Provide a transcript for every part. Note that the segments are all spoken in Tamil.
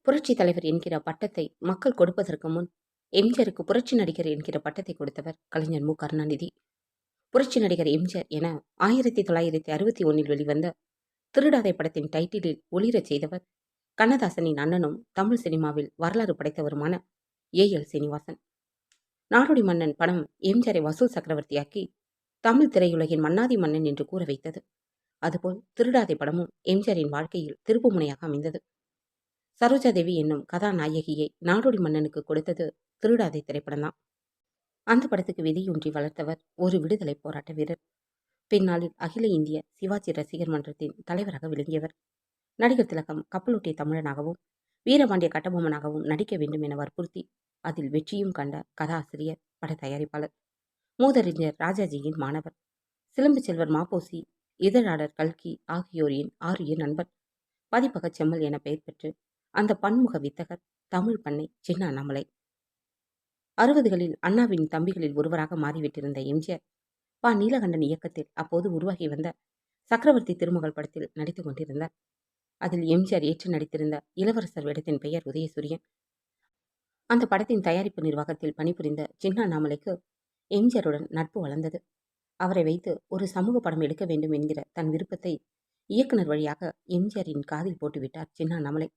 புரட்சி தலைவர் என்கிற பட்டத்தை மக்கள் கொடுப்பதற்கு முன் எம்ஜிஆருக்கு புரட்சி நடிகர் என்கிற பட்டத்தை கொடுத்தவர் கலைஞர் கருணாநிதி. புரட்சி நடிகர் எம்ஜிஆர் என 1961 வெளிவந்த திருடாதை படத்தின் டைட்டிலில் ஒளிரச் செய்தவர் கண்ணதாசனின் அண்ணனும் தமிழ் சினிமாவில் வரலாறு படைத்தவருமான ஏ.எல். சீனிவாசன். நாடோடி மன்னன் படம் எம்ஜிஆரை வசூல் சக்கரவர்த்தியாக்கி தமிழ் திரையுலகின் மன்னாதி மன்னன் என்று கூற வைத்தது. அதுபோல் திருடாதை படமும் எம்ஜிஆரின் வாழ்க்கையில் திருப்புமுனையாக அமைந்தது. சரோஜாதேவி என்னும் கதாநாயகியை நாடோடி மன்னனுக்கு கொடுத்தது திருடாதை திரைப்படம்தான். அந்த படத்துக்கு விதையொன்றி வளர்த்தவர் ஒரு விடுதலை போராட்ட வீரர். பின்னாளில் அகில இந்திய சிவாஜி ரசிகர் மன்றத்தின் தலைவராக விளங்கியவர். நடிகர் திலகம் கப்பலோட்டிய தமிழனாகவும் வீரபாண்டிய கட்டபொம்மனாகவும் நடிக்க வேண்டும் என வற்புறுத்தி அதில் வெற்றியும் கண்ட கதாசிரியர், பட தயாரிப்பாளர். மூதறிஞர் ராஜாஜியின் மாணவர். சிலம்பு செல்வர் மாப்போசி, இதழாளர் கல்கி ஆகியோரின் ஆரிய நண்பர். பதிப்பக செம்மல் என பெயர் பெற்று அந்த பன்முக வித்தகர் தமிழ் பண்ணை சின்ன அண்ணாமலை. 60களில் அண்ணாவின் தம்பிகளில் ஒருவராக மாறிவிட்டிருந்த எம்ஜிஆர் நீலகண்டன் இயக்கத்தில் அப்போது உருவாகி வந்த சக்கரவர்த்தி திருமகள் படத்தில் நடித்துக் கொண்டிருந்தார். அதில் எம்ஜிஆர் ஏற்று நடித்திருந்த இளவரசர் வேடத்தின் பெயர் உதயசூரியன். அந்த படத்தின் தயாரிப்பு நிர்வாகத்தில் பணிபுரிந்த சின்ன அண்ணாமலைக்கு எம்ஜிஆருடன் நட்பு வளர்ந்தது. அவரை வைத்து ஒரு சமூக படம் எடுக்க வேண்டும் என்கிற தன் விருப்பத்தை இயக்குனர் வழியாக எம்ஜிஆரின் காதில் போட்டுவிட்டார் சின்ன அண்ணாமலை.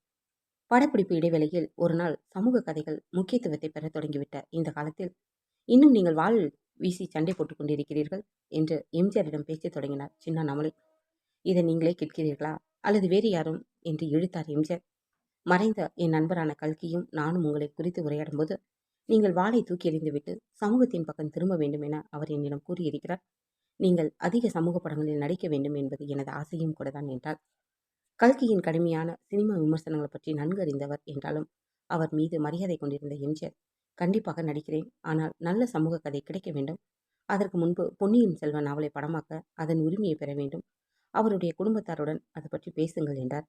படப்பிடிப்பு இடைவேளையில் ஒரு நாள் சமூக கதைகள் முக்கியத்துவத்தை பெற தொடங்கிவிட்ட இந்த காலத்தில் இன்னும் நீங்கள் வாள் வீசி சண்டை போட்டுக் கொண்டிருக்கிறீர்கள் என்று எம்ஜிஆரிடம் பேசத் தொடங்கினார் சின்ன அண்ணாமலை. இதை நீங்களே கேட்கிறீர்களா அல்லது வேறு யாரும் என்று இழுத்தார் எம்ஜிஆர். மறைந்த என் நண்பரான கல்கியும் நானும் உங்களை குறித்து உரையாடும் போது நீங்கள் வாளை தூக்கி எறிந்துவிட்டு சமூகத்தின் பக்கம் திரும்ப வேண்டும் என அவர் என்னிடம் கூறியிருக்கிறார். நீங்கள் அதிக சமூக படங்களில் நடிக்க வேண்டும் என்பது எனது ஆசையும் கூடதான் என்றார். கல்கியின் கடுமையான சினிமா விமர்சனங்களை பற்றி நன்கு அறிந்தவர் என்றாலும் அவர் மீது மரியாதை கொண்டிருந்த எம்ஜிஆர், கண்டிப்பாக நடிக்கிறேன், ஆனால் நல்ல சமூக கதை கிடைக்க வேண்டும். அதற்கு முன்பு பொன்னியின் செல்வன் நாவலை படமாக்க அதன் உரிமையை பெற வேண்டும். அவருடைய குடும்பத்தாருடன் அது பற்றி பேசுங்கள் என்றார்.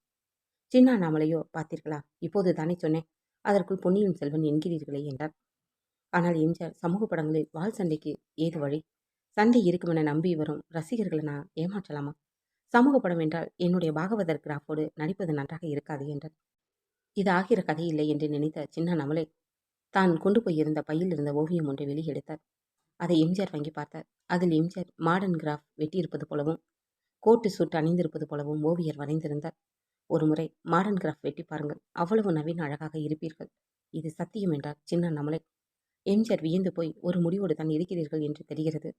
சின்ன அண்ணாமலையோ, பார்த்தீர்களா, இப்போது தானே சொன்னேன், அதற்குள் பொன்னியின் செல்வன் என்கிறீர்களே என்றார். ஆனால் எம்ஜிஆர், சமூக படங்களில் வாள் சண்டைக்கு ஏது வழி? சண்டை இருக்குமென நம்பி வரும் ரசிகர்களை நான் ஏமாற்றலாமா? சமூக படம் என்றால் என்னுடைய பாகவதர் கிராஃபோடு நடிப்பது நன்றாக இருக்காது என்றார். இது ஆகிற கதை இல்லை என்று நினைத்த சின்ன அண்ணாமலை தான் கொண்டு போயிருந்த பையில் இருந்த ஓவியம் ஒன்றை வெளியெடுத்தார். அதை எம்ஜிஆர் வாங்கி பார்த்தார். அதில் எம்ஜிஆர் மாடர்ன் கிராஃப் வெட்டியிருப்பது போலவும் கோட்டு சூட்டு அணிந்திருப்பது போலவும் ஓவியர் வரைந்திருந்தார். ஒரு முறை மாடர்ன் கிராஃப் வெட்டி பாருங்கள், அவ்வளவு நவீன அழகாக இருப்பீர்கள், இது சத்தியம் என்றார் சின்ன அண்ணாமலை. எம்ஜிஆர் வியந்து போய், ஒரு முடிவோடு தான் இருக்கிறீர்கள் என்று தெரிகிறது,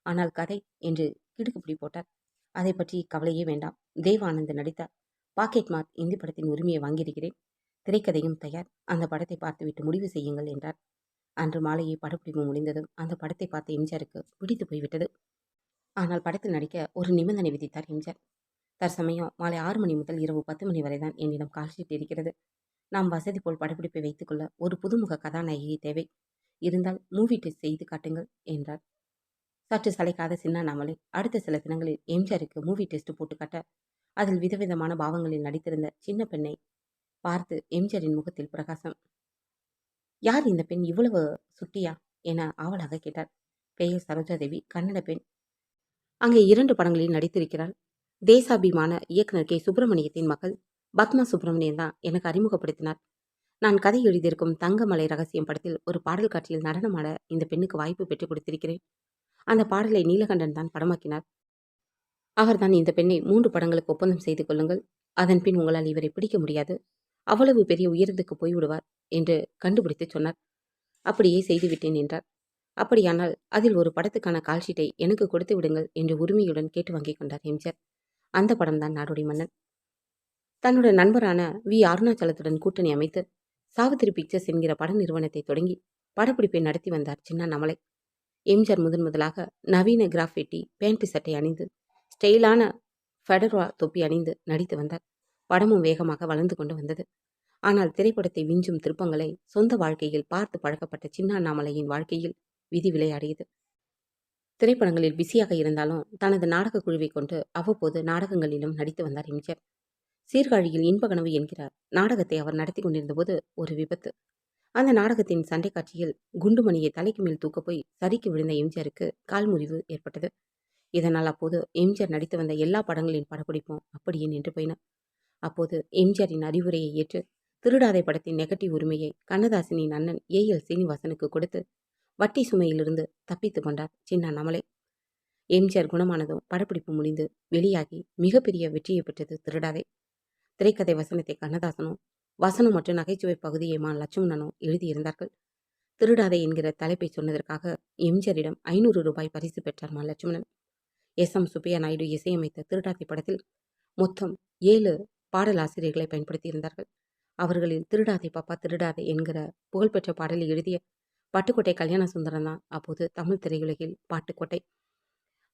ஆனால் கதை என்று கிடுக்குப்பிடி போட்டார். அதை பற்றி கவலையே வேண்டாம். தேவானந்த் நடித்த பாக்கெட் மார்க் இந்தி படத்தின் உரிமையை வாங்கியிருக்கிறேன். திரைக்கதையும் தயார். அந்த படத்தை பார்த்துவிட்டு முடிவு செய்யுங்கள் என்றார். அன்று மாலையே படப்பிடிப்பு முடிந்ததும் அந்த படத்தை பார்த்த எம்ஜிஆருக்கு பிடித்து போய்விட்டது. ஆனால் படத்தில் நடிக்க ஒரு நிபந்தனை விதித்தார் எம்ஜிஆர். தற்சமயம் மாலை 6 மணி முதல் இரவு 10 மணி வரைதான் என்னிடம் கால்ஷீட் இருக்கிறது. நாம் வசதி போல் படப்பிடிப்பை வைத்துக்கொள்ள ஒரு புதுமுக கதாநாயகி தேவை. இருந்தால் மூவி டெஸ்ட் செய்து காட்டுங்கள் என்றார். சற்று சளைக்காத சின்ன அண்ணாமலை அடுத்த சில தினங்களில் எம்ஜிஆருக்கு மூவி டெஸ்ட் போட்டு காட்ட அதில் விதவிதமான பாவங்களில் நடித்திருந்த சின்ன பெண்ணை பார்த்து எம்ஜிஆரின் முகத்தில் பிரகாசம். யார் இந்த பெண், இவ்வளவு சுட்டியா என ஆவலாக கேட்டார். பெயர் சரோஜாதேவி, கன்னட பெண். அங்கே 2 படங்களில் நடித்திருக்கிறாள். தேசாபிமான இயக்குனர் கே. சுப்பிரமணியத்தின் மகள் பத்மா சுப்பிரமணியன் தான் எனக்கு அறிமுகப்படுத்தினார். நான் கதை எழுதியிருக்கும் தங்கமலை ரகசியம் படத்தில் ஒரு பாடல் காட்சியில் நடனமாட இந்த பெண்ணுக்கு வாய்ப்பு பெற்றுக் கொடுத்திருக்கிறேன். அந்த பாடலை நீலகண்டன் தான் படமாக்கினார். அவர்தான் இந்த பெண்ணை 3 படங்களுக்கு ஒப்பந்தம் செய்து கொள்ளுங்கள், அதன் பின் உங்களால் இவரை பிடிக்க முடியாது, அவ்வளவு பெரிய உயரத்துக்கு போய்விடுவார் என்று கண்டுபிடித்து சொன்னார். அப்படியே செய்துவிட்டேன் என்றார். அப்படியானால் அதில் ஒரு படத்துக்கான கால்ஷீட்டை எனக்கு கொடுத்து விடுங்கள் என்று உரிமையுடன் கேட்டு வாங்கிக் கொண்டார் எம்ஜிஆர். அந்த படம்தான் நாடோடி மன்னன். தன்னுடைய நண்பரான வி. அருணாச்சலத்துடன் கூட்டணி அமைத்து சாவித்திரி பிக்சர்ஸ் என்கிற பட நிறுவனத்தை தொடங்கி படப்பிடிப்பை நடத்தி வந்தார் சின்ன அண்ணாமலை. எம்ஜிஆர் முதலாக நவீன கிராஃப் வெட்டி பேண்ட் சட்டை அணிந்து ஸ்டைலான ஃபெடரா தொப்பி அணிந்து நடித்து வந்தார். படமும் வேகமாக வளர்ந்து கொண்டு வந்தது. ஆனால் திரைப்படத்தை விஞ்சும் திருப்பங்களை சொந்த வாழ்க்கையில் பார்த்து பழக்கப்பட்ட சின்ன அண்ணாமலையின் வாழ்க்கையில் விதி விளையாடியது. திரைப்படங்களில் பிஸியாக இருந்தாலும் தனது நாடக குழுவை கொண்டு அவ்வப்போது நாடகங்களிலும் நடித்து வந்தார் எம்ஜிஆர். சீர்காழியில் இன்பகனவு என்கிற நாடகத்தை அவர் நடத்தி கொண்டிருந்த போது ஒரு விபத்து. அந்த நாடகத்தின் சண்டை காட்சியில் குண்டுமணியை தலைக்கு மேல் தூக்க போய் சரிக்கு விழுந்த எம்ஜிஆருக்கு கால் முறிவு ஏற்பட்டது. இதனால் அப்போது எம்ஜிஆர் நடித்து வந்த எல்லா படங்களின் படப்பிடிப்பும் அப்படியே நின்று போயின. அப்போது எம்ஜிஆரின் அறிவுரையை ஏற்று திருடாதே படத்தின் நெகட்டிவ் உரிமையை கண்ணதாசனின் அண்ணன் ஏ.எல். சீனிவாசனுக்கு கொடுத்து வட்டி சுமையிலிருந்து தப்பித்துக் கொண்டார் சின்ன அண்ணாமலை. எம்ஜிஆர் குணமானதும் படப்பிடிப்பு முடிந்து வெளியாகி மிகப்பெரிய வெற்றியை பெற்றது திருடாதே. திரைக்கதை வசனத்தை கண்ணதாசனும், வசனம் மற்றும் நகைச்சுவை பகுதியை லட்சுமணனும் எழுதியிருந்தார்கள். திருடாதே என்கிற தலைப்பை சொன்னதற்காக எம்ஜிஆரிடம் 500 ரூபாய் பரிசு பெற்றார் லட்சுமணன். எஸ்.எம். சுப்பையா நாயுடு இசையமைத்த திருடாதே படத்தில் மொத்தம் 7 பாடலாசிரியர்களை பயன்படுத்தியிருந்தார்கள். அவர்களில் திருடாதே பாப்பா திருடாதே என்கிற புகழ்பெற்ற பாடலை எழுதிய பட்டுக்கோட்டை கல்யாண சுந்தரம் தான் அப்போது தமிழ் திரையுலகில் பாட்டுக்கோட்டை.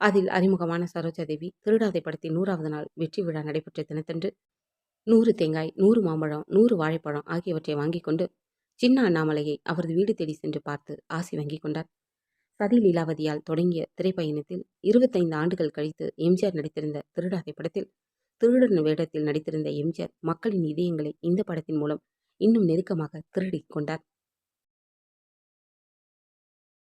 அதில் அறிமுகமான சரோஜா தேவி திருடாதே படத்தின் 100வது நாள் வெற்றி விழா நடைபெற்ற தினத்தன்று 100 தேங்காய், 100 மாம்பழம், 100 வாழைப்பழம் ஆகியவற்றை வாங்கிக் கொண்டு சின்ன அண்ணாமலையை அவரது வீடு தேடி சென்று பார்த்து ஆசி வாங்கிக் கொண்டார். சதி லீலாவதியால் தொடங்கிய திரைப்பயணத்தில் 25 ஆண்டுகள் கழித்து எம்ஜிஆர் நடித்திருந்த திருடாதே படத்தில் திருடன் வேடத்தில் நடித்திருந்த எம்ஜிஆர் மக்களின் இதயங்களை இந்த படத்தின் மூலம் இன்னும் நெருக்கமாக திருடிக் கொண்டார்.